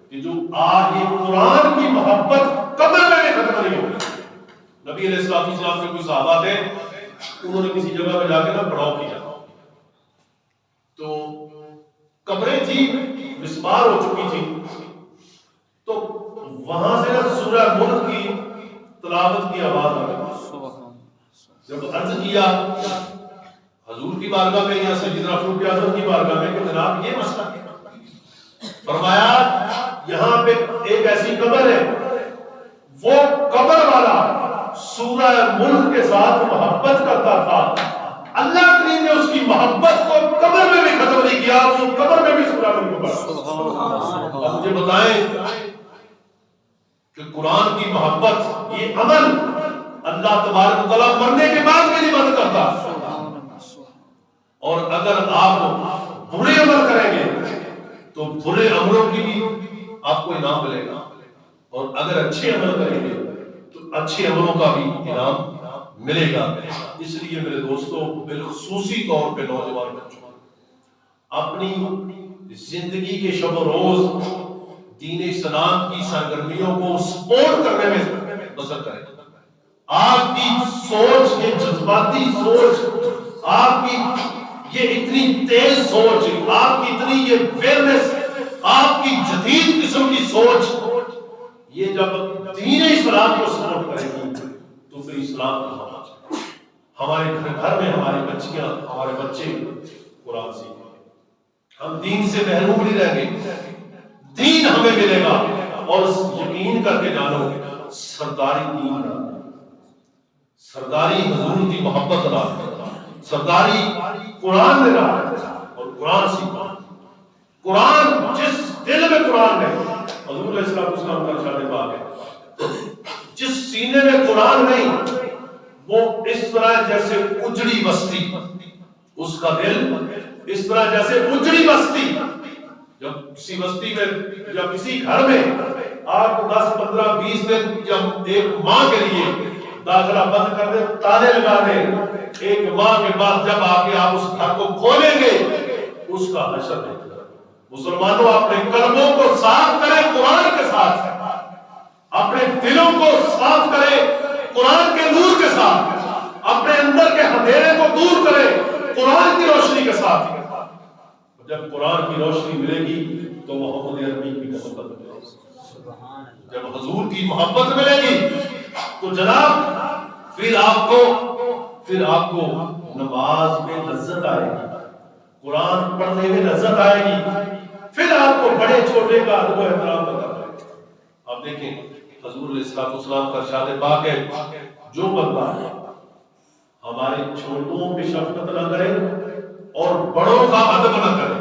Speaker 1: کہ جو آج یہ قرآن کی محبت قبر میں ختم نہیں ہوگی. نبی علیہ السلام کے کوئی صحابہ تھے، انہوں نے کسی جگہ پہ جا کے نا پڑاؤ کیا تو قبریں تھی، مسمار ہو چکی تھی، تو وہاں سے نا سورہ ملک کی تلاوت کی آواز آ گئی. جب عرض کیا حضور کی بارگاہ میں یا سیدنا فاروق اعظم کی بارگاہ میں کہ جناب یہ مسئلہ ہے، فرمایا یہاں پہ ایک ایسی قبر ہے، وہ قبر والا سورہ ملک کے ساتھ محبت کرتا تھا، اللہ کریم نے اس کی محبت کو قبر میں بھی ختم نہیں کیا، وہ قبر میں بھی سورہ ملک پڑھا. اب مجھے بتائیں کہ قرآن کی محبت یہ عمل اللہ تبارک و تعالیٰ مرنے کے بعد بھی نہیں بند کرتا. اور اگر آپ برے عمل کریں گے تو برے عملوں کی بھی آپ کو انعام ملے گا، اور اگر اچھے عمل کریں گے تو اچھے عملوں کا بھی انعام ملے گا. اس لیے میرے دوستوں، بالخصوصی طور پہ نوجوان بچوں، اپنی زندگی کے شب و روز دین اسلام کی سرگرمیوں کو سپورٹ کرنے میں بسر کریں. آپ کی سوچ، یہ جذباتی سوچ، آپ کی یہ اتنی تیز سوچ، آپ کی اتنی یہ ویئرنس، آپ کی جدید قسم کی سوچ، یہ جب دین اسلام کو سپورٹ کرے گی تو پھر اسلام کا ہمارے گھر میں ہماری بچیاں، ہمارے بچے قرآن سیکھیں گے. ہم دین سے محروم نہیں رہیں گے، دین ہمیں ملے گا. اور یقین کر کے جانو، سرداری دین نہ، سرداری حضور کی محبت نہ، سرداری قرآن میں نہ، اور قرآن سیکھو. قرآن جس دل میں قرآن ہے، حضور علیہ السلام کا ارشاد پاک ہے، جس سینے میں قرآن نہیں وہ اس طرح جیسے اجڑی بستی، اس کا دل اس طرح جیسے اجڑی بستی. جب کسی بستی میں یا کسی گھر میں آپ 10 15 20 دن جب ایک ماہ کے لیے داخلہ بند کر دیں، تالے لگا دیں، ایک ماہ کے بعد جب آ کے آپ اس گھر کو کھولیں گے اس کا حشر نہیں. مسلمانوں، اپنے قلبوں کو صاف کریں قرآن کے ساتھ، اپنے دلوں کو صاف کریں قرآن کے نور کے ساتھ، اپنے اندر کے اندھیرے کو دور کریں قرآن کی روشنی کے ساتھ. جب قرآن کی روشنی ملے گی تو محمد عربی کی محبت ملے گی. جب حضور کی محبت ملے گی تو جناب پھر آپ کو پھر آپ کو نماز میں لذت آئے گی، قرآن پڑھنے میں لذت آئے گی، پھر آپ کو بڑے چھوٹے کا ادب و احترام پتا ہے۔ آپ دیکھیں حضور علیہ الصلوۃ والسلام کا ارشاد پاک ہے، جو بندہ ہمارے چھوٹوں پہ شفقت نہ کرے اور بڑوں کا ادب نہ کرے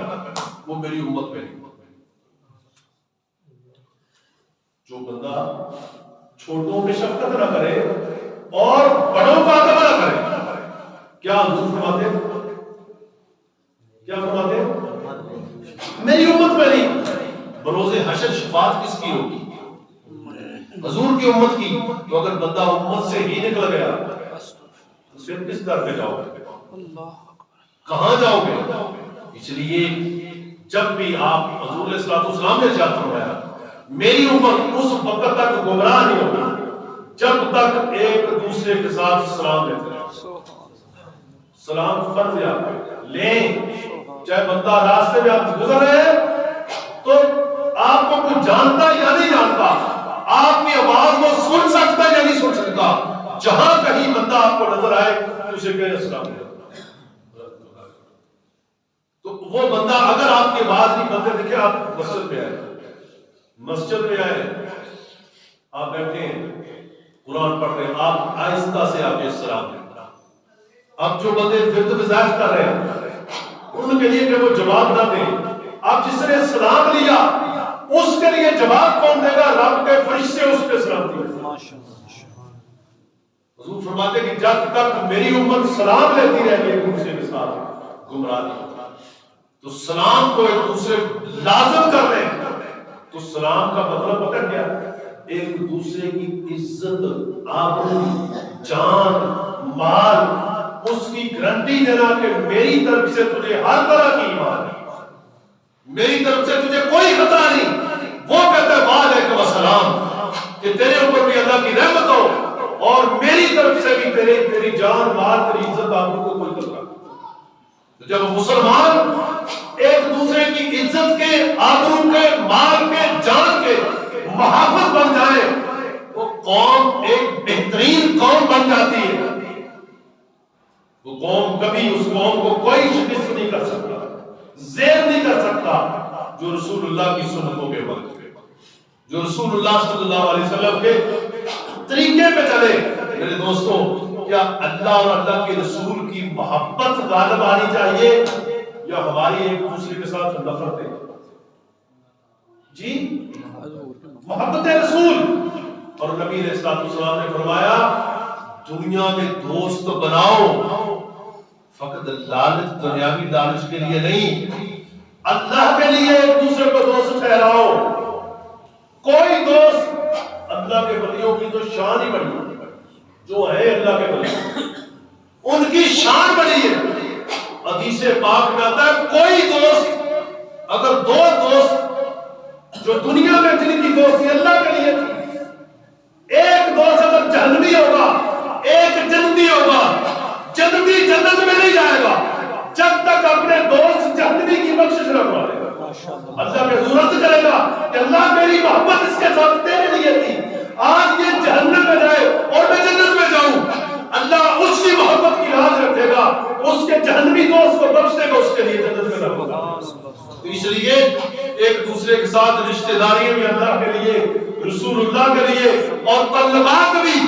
Speaker 1: وہ میری امت میں نہیں۔ جو بندہ چھوٹوں پہ شفقت نہ کرے اور بڑوں کا ادب نہ کرے، کیا حضور فرماتے میری امت میں نہیں۔ بروز حشر شفاعت کس کی ہوگی؟ حضور کی امت کی۔ تو اگر بندہ امت سے ہی نکل گیا تو پھر کس طرح پہ جاؤ گے؟ کہاں جاؤ گے؟ اس لیے جب بھی آپ حضور علیہ الصلوۃ والسلام نے ارشاد فرمایا میری امت اس وقت تک گمراہ نہیں ہوگی جب تک ایک دوسرے کے ساتھ سلام لیتے رہے۔ سلام فرض ہے آپ پہ، لیں، چاہے بندہ راستے میں آپ گزر رہے ہیں تو آپ کو کوئی جانتا یا نہیں جانتا، آپ کی آواز وہ سن سکتا یا نہیں سن سکتا، جہاں کہیں بندہ آپ کو نظر آئے تو اسے کہے السلام علیکم۔ تو وہ بندہ اگر آپ کی آواز نہیں بندے دیکھیں، آپ مسجد میں آئے، آپ بیٹھے ہیں قرآن پڑھ رہے ہیں، آپ آہستہ سے آپ السلام علیکم۔ اب جو بندے فرد وظائف کر رہے ہیں ان کے لیے کہ وہ جواب نہ دیں، اب جس نے سلام لیا اس کے لیے جواب کون دے گا؟ رب کے فرشتے اس پہ سلام دیں۔ حضور فرماتے کہ جب تک میری امت سلام لیتی رہے گی ایک دوسرے کے ساتھ گمراہ نہیں ہوگا۔ تو سلام کو ایک دوسرے لازم کر رہے ہیں، تو سلام کا مطلب پتہ کیا؟ ایک دوسرے کی عزت، آبرو، جان، مال، اس کی گارنٹی دینا کہ میری طرف سے تجھے ہر طرح کی ایمان ہے، میری طرف سے تجھے کوئی خطرہ نہیں۔ وہ کہتا ہے وعلیکم السلام، کہ تیرے اوپر بھی اللہ کی رحمت ہو اور میری طرف سے بھی تیری جان، مال، تیری عزت، آبرو کو کوئی خطرہ نہیں۔ تو جب مسلمان ایک دوسرے کی عزت کے، آبرو کے، مال کے، جان کے محافظ بن جائے وہ قوم ایک بہترین قوم بن جاتی ہے۔ وہ قوم کبھی اس قوم کو کوئی شکست نہیں کر سکتا، زیر نہیں کر سکتا جو رسول اللہ کی سنتوں کے وقت، جو رسول اللہ صلی اللہ علیہ وسلم کے طریقے پہ چلے۔ میرے دوستوں، کیا اللہ اور اللہ کے رسول کی محبت غالب آنی چاہیے یا ہماری ایک دوسرے کے ساتھ نفرتیں؟ جی، محبت رسول۔ اور نبی علیہ الصلوۃ والسلام نے فرمایا دنیا میں دوست بناؤ، فقط لالچ، دنیاوی لالچ کے لیے نہیں، اللہ کے لیے ایک دوسرے کو دوست ٹھہراؤ۔ کوئی دوست، اللہ کے ولیوں کی تو شان ہی بڑی ہے، جو ہے اللہ کے ولی ان کی شان بڑی ہے۔ حدیث پاک میں آتا ہے کوئی دوست، اگر دو دوست جو دنیا میں جن کی دوستی اللہ کے لیے تھی، ایک دوست اگر جہنمی ہوگا ایک جنتی ہوگا، جنتی جنت میں نہیں جائے گا جب تک اپنے دوست جہنمی کی بخشش نہ کرے گا۔ اللہ کے حضور سے کرے گا کہ اللہ میری محبت اس کے ساتھ تیرے لیے تھی، آج یہ جہنم میں جائے اور میں جنت میں جاؤں، اللہ اس کی محبت کی لاج رکھے گا، اس کے جہنمی دوست کو بخش دے گا، اس کے لیے جنت میں رکھے گا۔ تو اس لیے ایک دوسرے کے ساتھ رشتہ داری بھی اللہ کے لیے، رسول اللہ کے لیے، اور تعلقات بھی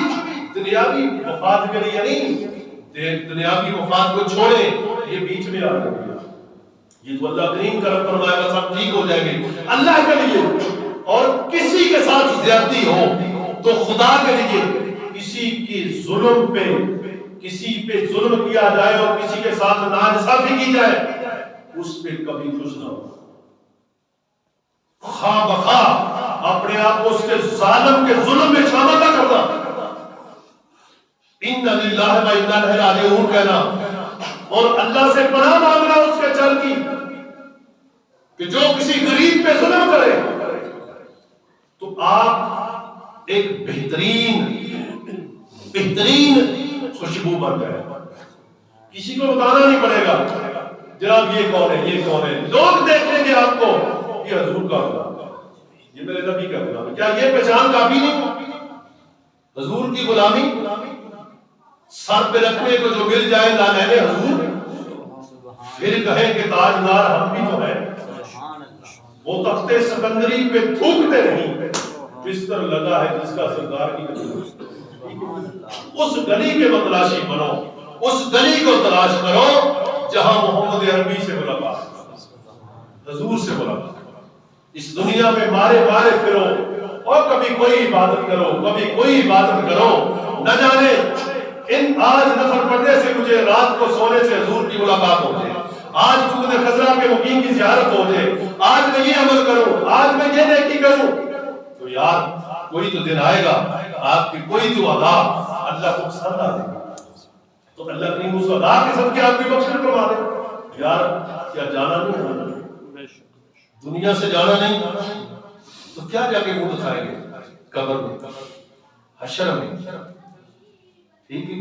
Speaker 1: دنیاوی مفاد کے لیے نہیں۔ دنیاوی مفاد کو چھوڑے، یہ بیچ میں آ گیا، یہ تو اللہ کریم کرم فرمائے گا سب ٹھیک ہو جائیں گے اللہ کے لیے۔ اور کسی کے ساتھ زیادتی ہو تو خدا کے لیے، کسی کی ظلم پہ، کسی پہ ظلم کیا جائے اور کسی کے ساتھ ناانصافی کی جائے، اس پہ کبھی خوش نہ ہو، خواہ بخواہ اپنے آپ کو اس کے ظالم کے ظلم میں شامل نہ کرنا، ان للہ و انا الیہ راجعون کہنا، اور اللہ سے پناہ مانگنا اس کے شر کی، کہ جو کسی غریب پہ ظلم کرے تو آپ ایک بہترین خوشبو بن گئے، کسی کو بتانا نہیں پڑے گا جناب یہ کون ہے، یہ کون ہے، لوگ دیکھیں گے آپ کو یہ حضور کا غلام، یہ میرے نبی کا غلام ہے۔ کیا یہ پہچان کافی نہیں؟ حضور کی غلامی سر پہ رکھنے کو جو مل جائے نالین حضور، پھر کہیں کہ تاجدار ہم بھی تو ہیں۔ وہ تختے سکندری پہ تھوکتے نہیں، بستر لگا ہے جس کا سردار کی اس گلی کے متلاشی بنو، اس گلی کو تلاش کرو جہاں محمد عربی سے ملاقات، حضور سے ملاقات۔ اس دنیا میں مارے مارے پھرو اور کبھی کوئی عبادت کرو، کبھی کوئی عبادت کرو، نہ جانے ان آج نفل پڑھنے سے مجھے رات کو سونے سے حضور کی ملاقات ہو جائے، آج خود خزرہ کے مقیم کی زیارت ہو جائے، آج میں یہ عمل کروں، آج میں یہ نیکی کروں، تو یار کوئی تو دن آئے گا آپ کی کوئی تو ادا اللہ کو پسند آ دے گا، تو اللہ کریم اس ادا کے سب کے آپ کی بخشش کروا دے۔ یار کیا جانا نہیں ہونا، دنیا سے جانا نہیں تو کیا جا کے منہ دکھائیں گے قبر میں، حشر میں؟ ٹھیک ہے،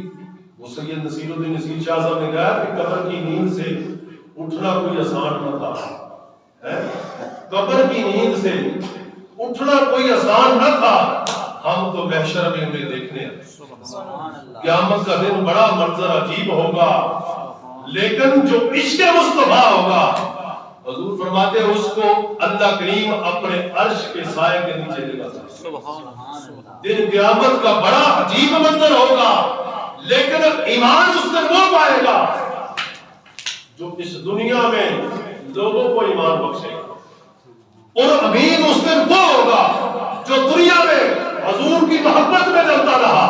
Speaker 1: وہ سید نصیر الدین نصیر شاہ صاحب نے کہا کہ قبر کی نیند سے اٹھنا کوئی آسان نہ تھا، قبر کی نیند سے اٹھنا کوئی آسان نہ تھا، ہم تو محشر میں انہیں دیکھنے ہیں۔ قیامت کا دن بڑا منظر عجیب ہوگا، لیکن جو عشق مصطفیٰ ہوگا، حضور فرماتے ہیں اس کو اللہ کریم اپنے عرش کے سائے کے نیچے جگہ دے گا۔ دن قیامت کا بڑا عجیب منظر ہوگا، لیکن ایمان اس دن وہ پائے گا جو اس دنیا میں لوگوں کو ایمان بخشے گا، اور امین اس دن وہ ہوگا جو دنیا میں حضور کی محبت میں ڈرتا رہا،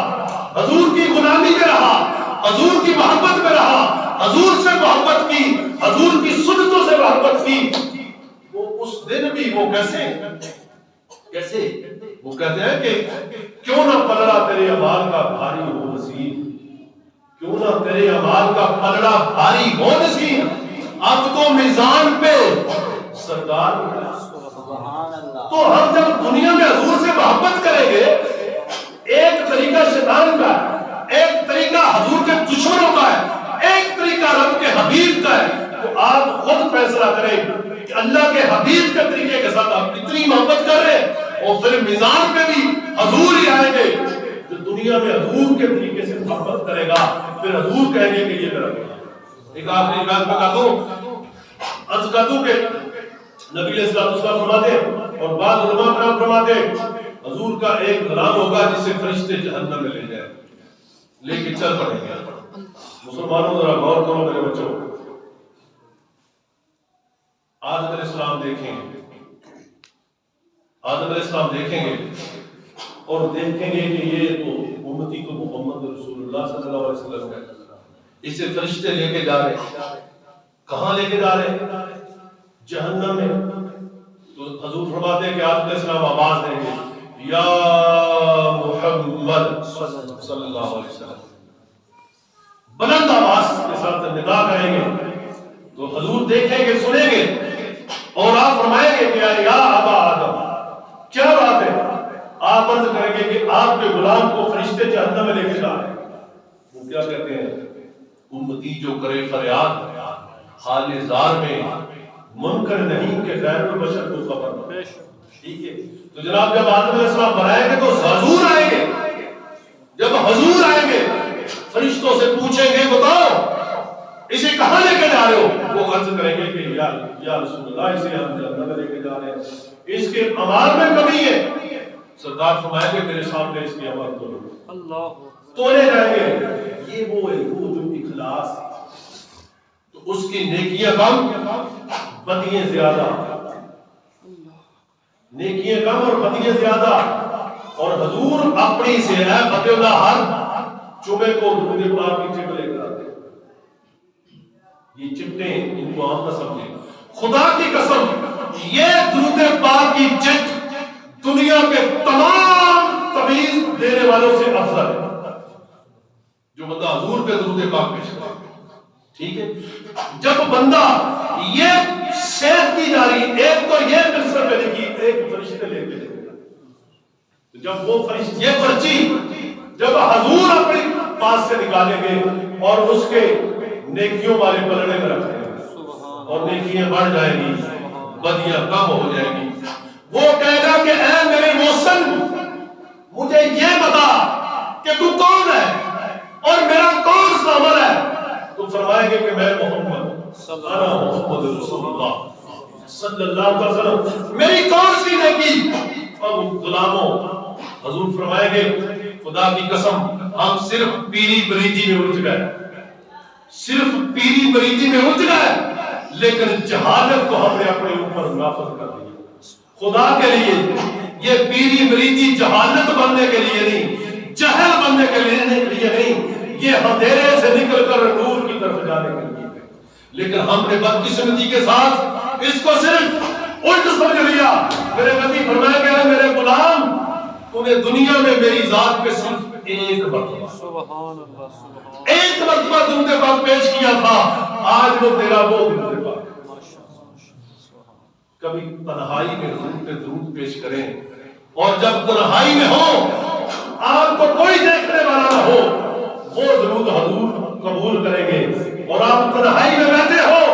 Speaker 1: حضور کی غلامی میں رہا، حضور کی محبت میں رہا، حضور سے محبت کی، حضور کی سنتوں سے محبت کی۔ وہ اس دن بھی وہ کیسے وہ کہتے ہیں کہ کیوں نہ پلڑا تیرے اعمال کا بھاری ہو نصیب، کیوں نہ تیرے اعمال کا پلڑا بھاری ہو نصیب، اب تو میزان پہ سرکار۔ تو ہم جب دنیا میں حضور سے محبت کریں گے، ایک طریقہ شیطان کا ہے، ایک طریقہ حضور کے دشمنوں کا ہے، ایک طریقہ رب کے حبیب کا ہے، تو آپ خود فیصلہ کریں کہ اللہ کے حبیب کے طریقے کے ساتھ آپ کتنی محبت کر رہے ہیں، اور پھر میزان پہ بھی حضور ہی آئیں گے۔ جو دنیا میں حضور کے طریقے سے محبت کرے گا، پھر حضور کہیں گے کہ یہ میرا بیٹا۔ ایک آخری بات بتا دوں، عرض کر دوں کہ نبی علیہ السلام فرماتے ہیں اور بعض علماء کرام فرماتے ہیں، حضور کا ایک غلام ہوگا جسے فرشتے جہنم میں لے جائیں، لے کے چل پڑیں گے۔ مسلمانوں ذرا غور کرو میرے بچوں، آدم علیہ السلام دیکھیں گے، آدم علیہ السلام دیکھیں گے اور دیکھیں گے کہ یہ تو امتی تو محمد رسول اللہ صلی اللہ علیہ وسلم ہے، اسے فرشتے لے کے جا رہے ہیں، کہاں لے کے جا رہے ہیں؟ جہنم میں۔ تو حضور فرماتے ہیں کہ آدم علیہ السلام آواز دیں گے، یا محمد صلی اللہ علیہ وسلم، بلند آواز کے ساتھ ندا کریں گے، تو حضور دیکھیں گے، سنیں گے، اور آپ فرمائیں گے کہ یا ابا آدم، کیا بات ہے؟ آپ عرض کریں گے کہ آپ کے غلام کو فرشتے جہنم میں لے کے جا رہے ہیں۔ وہ کیا کہتے ہیں؟ امتی جو کرے فریاد حال زار میں، منکر نہیں کہ غیر البشر کو خبر نہ۔ ٹھیک ہے، تو جناب جب آدم علیہ السلام بنائیں گے تو حضور آئیں گے، جب حضور آئیں گے فرشتوں سے پوچھیں گے بتاؤ اسے کہاں لے کے جا رہے ہو؟ وہ عرض کریں گے کہ یا رسول اللہ اسے ہم جہنم میں لے کے جا رہے ہیں، اس کے عمال میں کمی ہے۔ سرکار فرمائیں گے میرے سامنے اس کے عمل تو لے جائیں گے، یہ وہ ہے وہ جو اخلاص، تو اس کی نیکیاں کم بدیاں زیادہ، نیکیاں کم اور بدیاں زیادہ، اور حضور اپنی سے ہے فتح اللہ ہر چوبے کو درود پاک کی چٹ لے کر آتے ہیں۔ یہ چٹیں ان کو عام نہ سمجھیں، خدا کی قسم یہ درود پاک کی چٹ دنیا کے تمام تمیز دینے والوں سے افضل ہے جو بندہ حضور پہ درود پاک پیش کرے۔ ٹھیک ہے، جب بندہ یہ شیخ کی جاری، ایک تو یہ مصر پہ لکھی، ایک فرشتے لے کے جب وہ فرشتے یہ پرچی جب حضور اپنے پاس سے نکالیں گے اور اس کے نیکیوں والے پلڑے میں رکھیں گے اور نیکیاں بڑھ جائیں گی، بدیاں کم ہو جائیں گی، وہ کہے گا کہ اے میرے محسن مجھے یہ بتا کہ تو کون ہے اور میرا کون سا عمل ہے؟ تو فرمائیں گے کہ میں محمد انا محمد رسول اللہ صلی اللہ علیہ وسلم، میری کون سی نیکی؟ اب غلاموں حضور فرمائیں گے خدا کی قسم ہم صرف پیری بریدی میں الجھ گئے، صرف پیری بریدی میں الجھ گئے، لیکن جہالت کو ہم نے اپنے اوپر نافذ کر دیا۔ خدا کے لیے یہ پیری بریدی جہالت بننے کے لیے نہیں، جہل بننے کے لیے نہیں، یہ اندھیرے سے نکل کر نور کی طرف جانے کے لیے، لیکن ہم نے بدقسمتی کے ساتھ اس کو صرف الٹ سمجھ لیا۔ میرے نبی فرمایا گیا میرے غلام تو نے دنیا میں میری ذات پہ صرف ایک مرتبہ،
Speaker 2: سبحان اللہ، سبحان
Speaker 1: ایک مرتبہ درود پاک پیش کیا تھا، آج وہ تیرا وہ درود پاک۔ کبھی تنہائی میں حضور پہ درود پیش کریں، اور جب تنہائی میں ہو آپ کو کوئی دیکھنے والا نہ ہو، وہ درود حضور قبول کریں گے۔ اور آپ تنہائی میں بیٹھے ہو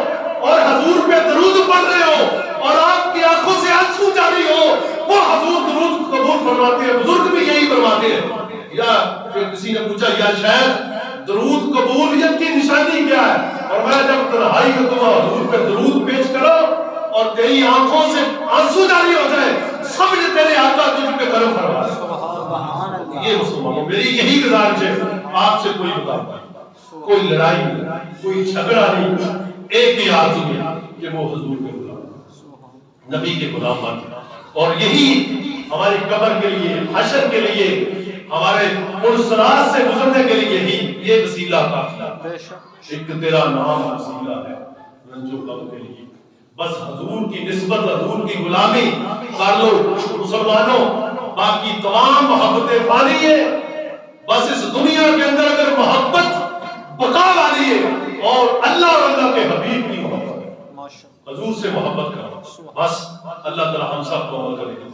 Speaker 1: اور حضور پہ درود پڑھ رہے ہو اور آپ کی آنکھوں سے آنسو جاری ہو، وہ حضور درود قبول فرماتے ہیں۔ بزرگ بھی یہی فرماتے ہیں۔ یا پھر کسی نے پوچھا یا شاید درود قبولیت کی نشانی کیا ہے؟ اور میں جب تنہائی میں تم حضور پہ درود پیش کرو اور تیری آنکھوں سے آنسو جاری ہو جائے، سمجھ تیرے آقا تجھ پہ کرم فرما ہے۔ یہ مسلمانوں میری یہی گزارش ہے، آپ سے کوئی مطالبہ نہیں، کوئی لڑائی نہیں، کوئی جھگڑا نہیں، ایک ہی آرزو ہے کہ وہ حضور کے غلام، نبی کے غلام بنے۔ اور یہی ہماری قبر کے لیے، حشر کے لیے، ہمارے پرسرات سے گزرنے کے لیے ہی یہ وسیلہ کافی ہے۔ ایک تیرا نام وسیلہ ہے رنج و غم کے لیے۔ بس حضور کی نسبت، حضور کی غلامی کر لو مسلمانوں، باقی تمام محبتیں فانی ہے۔ بس اس دنیا کے اندر اگر محبت بقا والی ہے اور اللہ اور اللہ کے حبیب کی محبت ہے، حضور سے محبت کرو، بس اللہ تعالی ہم سب کو عمل کرے گا۔